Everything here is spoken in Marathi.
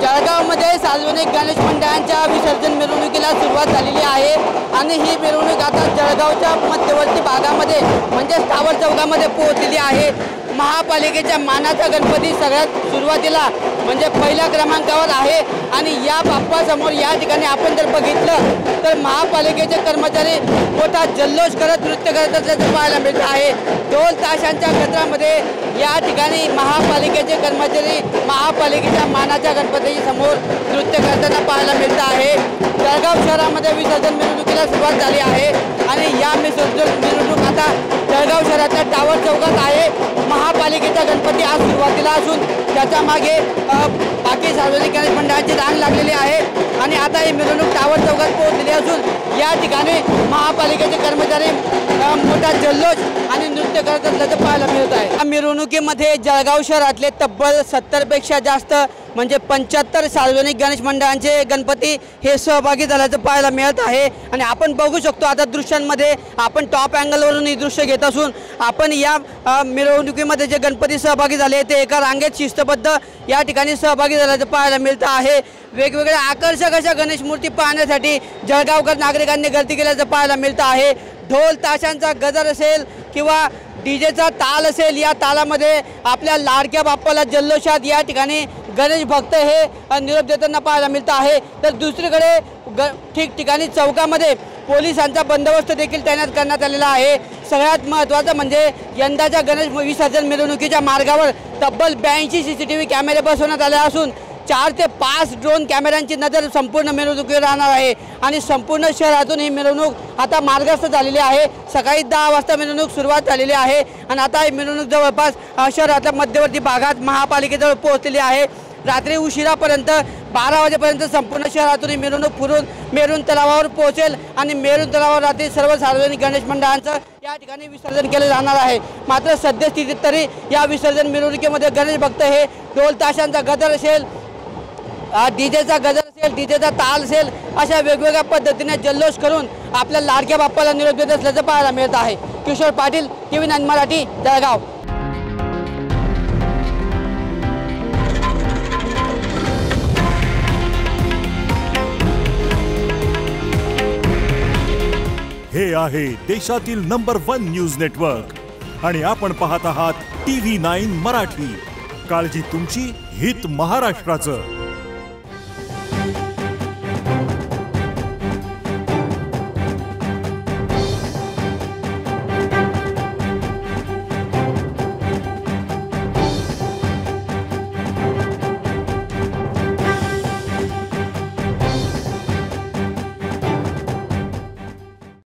जळगावमध्ये सार्वजनिक गणेश मंडळांच्या विसर्जन मिरवणुकीला सुरुवात झालेली आहे आणि ही मिरवणूक आता जळगावच्या मध्यवर्ती भागामध्ये म्हणजे टावर चौकामध्ये पोहोचलेली आहे। महापालिकेच्या मानाचा गणपती सगळ्यात सुरुवातीला म्हणजे पहिल्या क्रमांकावर आहे आणि या बाप्पासमोर या ठिकाणी आपण जर बघितलं तर महापालिकेचे कर्मचारी मोठा जल्लोष करत नृत्य करत असल्याचं पाहायला मिळत आहे। ढोल ताशांच्या गजरामध्ये या ठिकाणी महापालिकेचे कर्मचारी महापालिकेच्या मानाच्या गणपती समोर नृत्य करताना पाहायला मिळत आहे। जळगाव शहरामध्ये विसर्जन मिरवणुकीला सुरुवात झाली आहे आणि या विसर्जन मिरवणूक आता जळगाव शहरातल्या टावर चौकात आहे। महापालिकेचा गणपती आज सुरुवातीला असून त्याच्या मागे बाकी सार्वजनिक गणेश मंडळाची रांग लागलेली आहे आणि आता ही मिरवणूक टावर चौकात पोहोचलेली असून या ठिकाणी महापालिकेचे कर्मचारी मोठा जल्लोष आणि नृत्य करत असल्याचं पाहायला मिळत आहे। या मिरवणुकीमध्ये जळगाव शहरातले तब्बल 70 पेक्षा जास्त म्हणजे 75 सार्वजनिक गणेश मंडळांचे गणपती हे सहभागी झाल्याचं पाहायला मिळत आहे आणि आपण बघू शकतो आता दृश्यांमध्ये आपण टॉप अँगलवरून ही दृश्य घेत असून आपण या मिरवणुकीमध्ये जे गणपती सहभागी झाले ते एका रांगेत शिस्तबद्ध या ठिकाणी सहभागी झाल्याचं पाहायला मिळत आहे। वेगवेगळ्या आकर्षक अशा गणेश मूर्ती पाहण्यासाठी जळगावकर नागरिकांनी गर्दी केल्याचं पाहायला मिळत आहे। ढोल ताशांचा गजर असेल किंवा डीजेचा ताल असेल या तालामध्ये आपल्या लाडक्या बाप्पाला जल्लोषात या ठिकाणी गणेश भक्त हे निरोप देताना पाहायला मिळत आहे। तर दुसरीकडे ठिकठिकाणी चौकामध्ये पोलिसांचा बंदोबस्त देखील तैनात करण्यात आलेला आहे। सगळ्यात महत्त्वाचं म्हणजे यंदाच्या गणेश विसर्जन मिरवणुकीच्या मार्गावर तब्बल 82 CCTV कॅमेरे बसवण्यात आले असून 4 ते 5 ड्रोन कॅमेऱ्यांची नजर संपूर्ण मिरवणुकीवर राहणार आहे आणि संपूर्ण शहरातून ही मिरवणूक आता मार्गस्थ झालेली आहे। सकाळी 10 वाजता मिरवणूक सुरुवात झालेली आहे आणि आता ही मिरवणूक जवळपास शहरातल्या मध्यवर्ती भागात महापालिकेजवळ पोहोचलेली आहे। रात्री उशिरापर्यंत 12 वाजेपर्यंत संपूर्ण शहरातून ही मिरवणूक फिरून मेरून तलावावर पोहोचेल आणि मेरून तलावावर रात्री सर्व सार्वजनिक गणेश मंडळांचं या ठिकाणी विसर्जन केले जाणार आहे। मात्र सद्यस्थितीत तरी या विसर्जन मिरवणुकीमध्ये गणेश भक्त हे ढोल ताशांचा गजर असेल डीजेचा गजर असेल डीजेचा ताल असेल अशा वेगवेगळ्या पद्धतीने जल्लोष करून आपल्या लाडक्या बाप्पाला निरोप देत असल्याचं पाहायला मिळत आहे। किशोर पाटील TV9 मराठी जळगाव। हे आहे देशातील नंबर 1 न्यूज नेटवर्क आणि आपण पाहत आहात TV9 मराठी। काळजी तुमची, हित महाराष्ट्राचं।